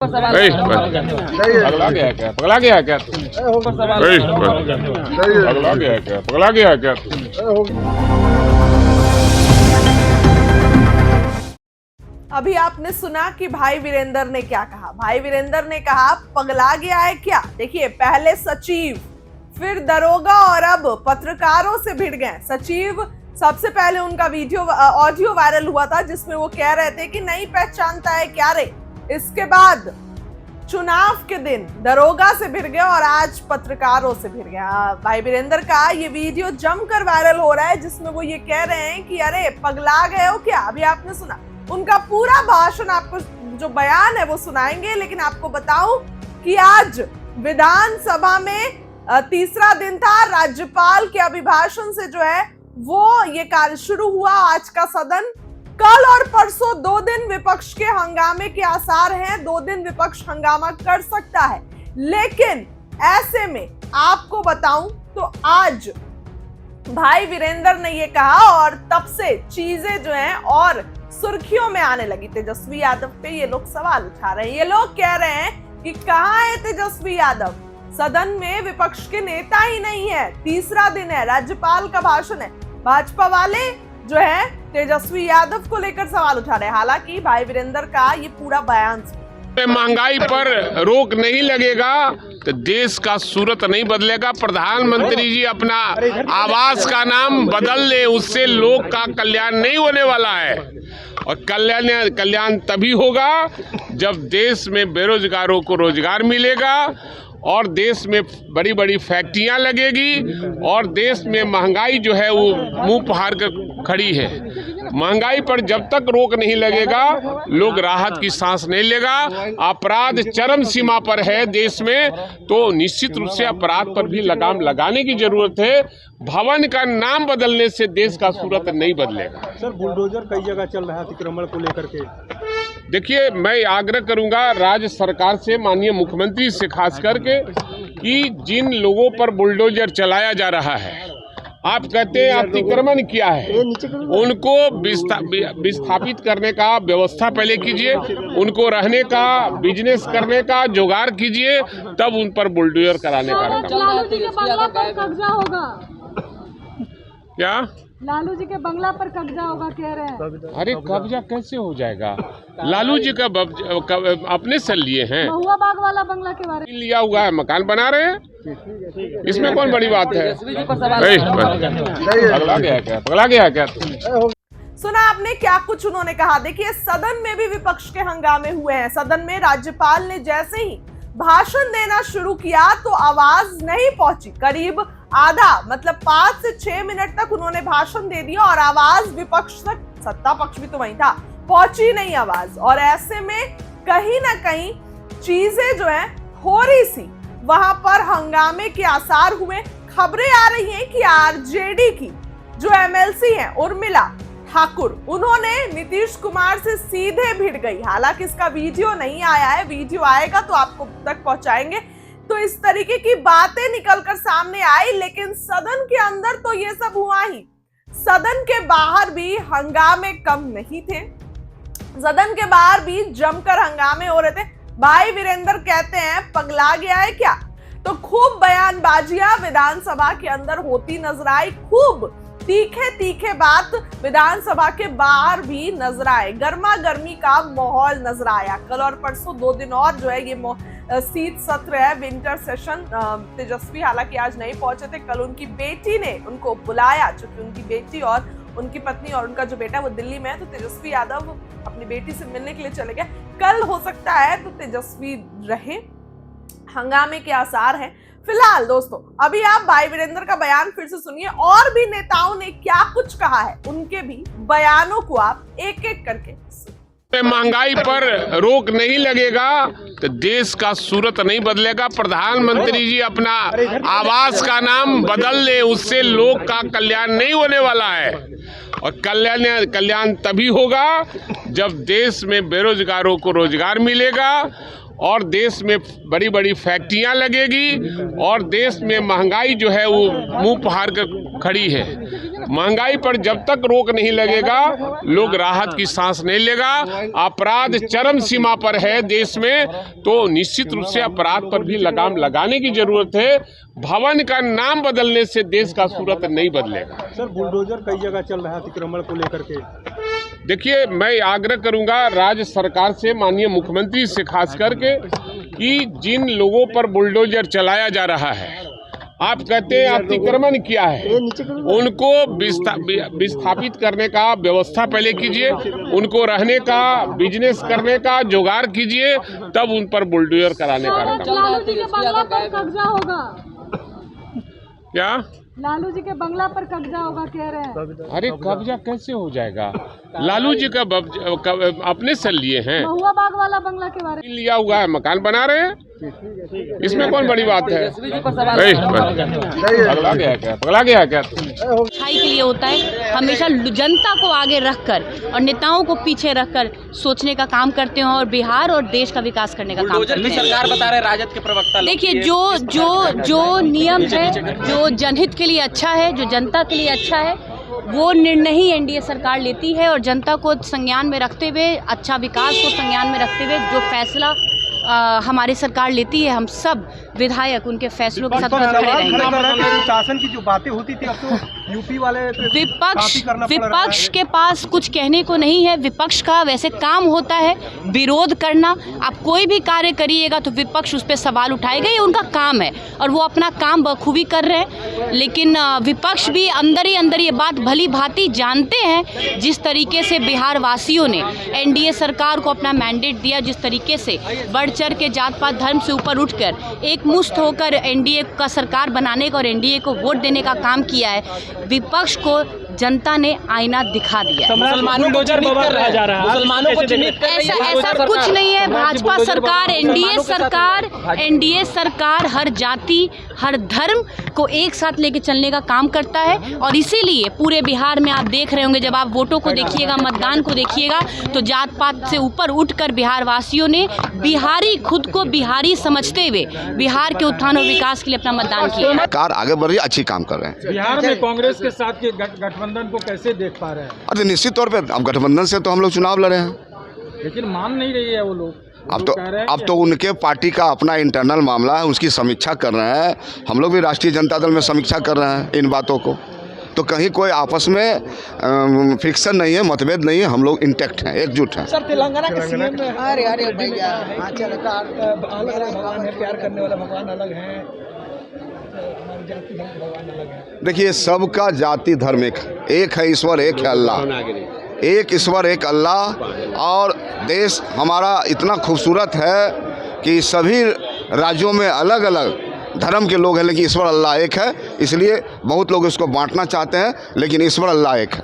पगला गया क्या? पगला गया क्या? पगला गया क्या? पगला गया क्या? अभी आपने सुना कि भाई वीरेंद्र ने क्या कहा। भाई वीरेंद्र ने कहा पगला गया है क्या। देखिए, पहले सचिव, फिर दरोगा और अब पत्रकारों से भिड़ गए। सचिव, सबसे पहले उनका वीडियो ऑडियो वायरल हुआ था जिसमें वो कह रहे थे कि नहीं पहचानता है क्या रे। इसके बाद चुनाव के दिन दरोगा से भिड़ गए और आज पत्रकारों से भिड़ गया। भाई वीरेंद्र का ये वीडियो जमकर वायरल हो रहा है जिसमें वो ये कह रहे हैं कि अरे पगला गए हो क्या। अभी आपने सुना उनका पूरा भाषण, आपको जो बयान है वो सुनाएंगे, लेकिन आपको बताऊं कि आज विधानसभा में तीसरा दिन था। राज्यपाल के अभिभाषण से जो है वो ये कार्य शुरू हुआ। आज का सदन, कल और परसों 2 दिन विपक्ष के हंगामे के आसार हैं। 2 दिन विपक्ष हंगामा कर सकता है, लेकिन ऐसे में आपको बताऊं तो आज भाई वीरेंद्र ने ये कहा और तब से चीजें जो हैं और सुर्खियों में आने लगी। तेजस्वी यादव पे ये लोग सवाल उठा रहे हैं। ये लोग कह रहे हैं कि कहां है तेजस्वी यादव। सदन में विपक्ष के नेता ही नहीं है। तीसरा दिन है, राज्यपाल का भाषण है। भाजपा वाले जो है तेजस्वी यादव को लेकर सवाल उठा रहे हैं। हालांकि भाई वीरेंद्र का ये पूरा बयान, महंगाई पर रोक नहीं लगेगा तो देश का सूरत नहीं बदलेगा। प्रधानमंत्री जी अपना आवास का नाम बदल ले, उससे लोग का कल्याण नहीं होने वाला है। और कल्याण तभी होगा जब देश में बेरोजगारों को रोजगार मिलेगा और देश में बड़ी बड़ी फैक्ट्रियां लगेगी और देश में महंगाई जो है वो मुंह फाड़ कर खड़ी है। महंगाई पर जब तक रोक नहीं लगेगा लोग राहत की सांस नहीं लेगा। अपराध चरम सीमा पर है देश में, तो निश्चित रूप से अपराध पर भी लगाम लगाने की जरूरत है। भवन का नाम बदलने से देश का सूरत नहीं बदलेगा। सर, बुलडोजर कई जगह चल रहा है अतिक्रमण को लेकर के। देखिए, मैं आग्रह करूंगा राज्य सरकार से, माननीय मुख्यमंत्री से खास करके, कि जिन लोगों पर बुलडोजर चलाया जा रहा है, आप कहते हैं अतिक्रमण किया है, उनको विस्थापित करने का व्यवस्था पहले कीजिए, उनको रहने का, बिजनेस करने का जुगाड़ कीजिए, तब उन पर बुलडोजर कराने का कब्जा होगा। क्या लालू जी के बंगला पर कब्जा होगा कह रहे हैं। अरे कब्जा कैसे हो जाएगा? लालू जी का अपने से लिए हैं। महुआ बाग वाला बंगला के बारे में लिया हुआ है, मकान बना रहे हैं, इसमें कौन बड़ी बात है? पगला गया क्या? पगला गया क्या? सुना आपने क्या कुछ उन्होंने कहा। देखिए, सदन में भी विपक्ष के हंगामे हुए हैं। सदन में राज्यपाल ने जैसे ही भाषण देना शुरू किया तो आवाज नहीं पहुंची। करीब आधा, मतलब 5 से 6 मिनट तक उन्होंने भाषण दे दिया और आवाज विपक्ष तक, सत्ता पक्ष भी तो वहीं था, पहुंची नहीं आवाज। और ऐसे में कहीं ना कहीं चीजें जो है हो रही सी, वहां पर हंगामे के आसार हुए। खबरें आ रही हैं कि आरजेडी की जो एमएलसी है उर्मिला ठाकुर, उन्होंने नीतीश कुमार से सीधे भिड़ गई। हालांकि इसका वीडियो नहीं आया है, वीडियो आएगा तो आपको तक पहुंचाएंगे। तो इस तरीके की बातें निकलकर सामने आई, लेकिन सदन के अंदर तो ये सब हुआ ही। सदन के बाहर भी हंगामे कम नहीं थे। सदन के बाहर भी जमकर हंगामे हो रहे थे। भाई वीरेंद्र कहते हैं पगला गया है क्या। तो खूब बयानबाजियां विधानसभा के अंदर होती नजर आई। खूब तीखे बात विधानसभा के बाहर भी नजर आए। गर्मा गर्मी का माहौल नजर आया। कल और परसों 2 दिन और जो है ये शीत सत्र है, विंटर सेशन। तेजस्वी हालांकि आज नहीं पहुंचे थे। कल उनकी बेटी ने उनको बुलाया, चूंकि उनकी बेटी और उनकी पत्नी और उनका जो बेटा वो दिल्ली में है, तो तेजस्वी यादव अपनी बेटी से मिलने के लिए चले गए। कल हो सकता है तो तेजस्वी रहे। हंगामे के आसार हैं। फिलहाल दोस्तों, अभी आप भाई वीरेंद्र का बयान फिर से सुनिए और भी नेताओं ने क्या कुछ कहा है, उनके भी बयानों को आप एक एक करके सुनिए। महंगाई पर रोक नहीं लगेगा तो देश का सूरत नहीं बदलेगा। प्रधानमंत्री जी अपना आवास का नाम बदल ले, उससे लोग का कल्याण नहीं होने वाला है। और कल्याण तभी होगा जब देश में बेरोजगारों को रोजगार मिलेगा और देश में बड़ी बड़ी फैक्ट्रियां लगेगी और देश में महंगाई जो है वो मुंह फाड़ कर खड़ी है। महंगाई पर जब तक रोक नहीं लगेगा लोग राहत की सांस नहीं लेगा। अपराध चरम सीमा पर है देश में, तो निश्चित रूप से अपराध पर भी लगाम लगाने की जरूरत है। भवन का नाम बदलने से देश का सूरत नहीं बदलेगा। सर बुलडोजर कई जगह चल रहा है अतिक्रमण को लेकर के। देखिए, मैं आग्रह करूंगा राज्य सरकार से, माननीय मुख्यमंत्री से खास करके, कि जिन लोगों पर बुलडोजर चलाया जा रहा है, आप कहते हैं अतिक्रमण किया है, उनको विस्थापित करने का व्यवस्था पहले कीजिए, उनको रहने का, बिजनेस करने का जुगाड़ कीजिए, तब उन पर बुलडोजर कराने का काम। लालू जी के बंगला पर कब्जा होगा। क्या लालू जी के बंगला पर कब्जा होगा कह रहे हैं। अरे कब्जा कैसे हो जाएगा? लालू जी का अपने से लिए हैं, महुआ बाग वाला बंगला के बारे में लिया हुआ है, मकान बना रहे हैं, इसमें कौन बड़ी बात है? पगला गया क्या? पगला गया क्या? अच्छाई के लिए होता है, हमेशा जनता को आगे रखकर और नेताओं को पीछे रखकर सोचने का काम करते हैं और बिहार और देश का विकास करने का काम करते हैं। सरकार बता रहे राजद के प्रवक्ता। देखिए, जो नियम है, जो जनहित के लिए अच्छा है, जो जनता के लिए अच्छा है, वो निर्णय ही एनडीए सरकार लेती है। और जनता को संज्ञान में रखते हुए, अच्छा विकास को संज्ञान में रखते हुए जो फैसला हमारी सरकार लेती है, हम सब विधायक उनके फैसलों के साथ खड़े रहेंगे। शासन की जो बातें होती थी, अब तो यूपी वाले विपक्ष के पास कुछ कहने को नहीं है। विपक्ष का वैसे काम होता है विरोध करना। आप कोई भी कार्य करिएगा तो विपक्ष उस पर सवाल उठाएगा, ये उनका काम है और वो अपना काम बखूबी कर रहे हैं। लेकिन विपक्ष भी अंदर ही अंदर ये बात भली भांति जानते हैं, जिस तरीके से बिहार वासियों ने एनडीए सरकार को अपना मैंडेट दिया, जिस तरीके से बढ़ चढ़ के जात पात धर्म से ऊपर उठकर एक मुश्त होकर एनडीए का सरकार बनाने का और एनडीए को वोट देने का काम किया है, विपक्ष को जनता ने आईना दिखा दिया। मुसलमानों को चिन्हित कर रहा जा रहा है, मुसलमानों को चिन्हित कर रही है। ऐसा कुछ नहीं है। भाजपा सरकार, एनडीए सरकार हर जाति, हर धर्म को एक साथ लेके चलने का काम करता है। और इसीलिए पूरे बिहार में आप देख रहे होंगे, जब आप वोटों को देखिएगा, मतदान को देखिएगा, तो जात पात से ऊपर उठकर बिहार वासियों ने बिहारी, खुद को बिहारी समझते हुए बिहार के उत्थान और विकास के लिए अपना मतदान किया। सरकार आगे बढ़ रही है, अच्छी काम कर रहे हैं। बिहार में कांग्रेस के साथ के गठबंधन को कैसे देख पा रहे हैं? अरे निश्चित तौर पे अब गठबंधन से तो हम लोग चुनाव लड़े हैं, लेकिन मान नहीं रही है वो लोग। अब तो उनके पार्टी का अपना इंटरनल मामला है, उसकी समीक्षा कर रहे हैं। हम लोग भी राष्ट्रीय जनता दल में समीक्षा कर रहे हैं इन बातों को। तो कहीं कोई आपस में फ्रिक्शन नहीं है, मतभेद नहीं है, हम लोग इंटैक्ट हैं, एकजुट हैं। सर तेलंगाना के सीएम में अरे भैया अलग भगवान है, प्यार करने वाला भगवान अलग है, हमारी जाति भगवान अलग है। देखिए, सबका जाति धर्म एक है, ईश्वर एक है, अल्लाह एक, ईश्वर एक, अल्लाह। और देश हमारा इतना खूबसूरत है कि सभी राज्यों में अलग अलग धर्म के लोग हैं, लेकिन ईश्वर अल्लाह एक है। इसलिए बहुत लोग इसको बांटना चाहते हैं, लेकिन ईश्वर अल्लाह एक है।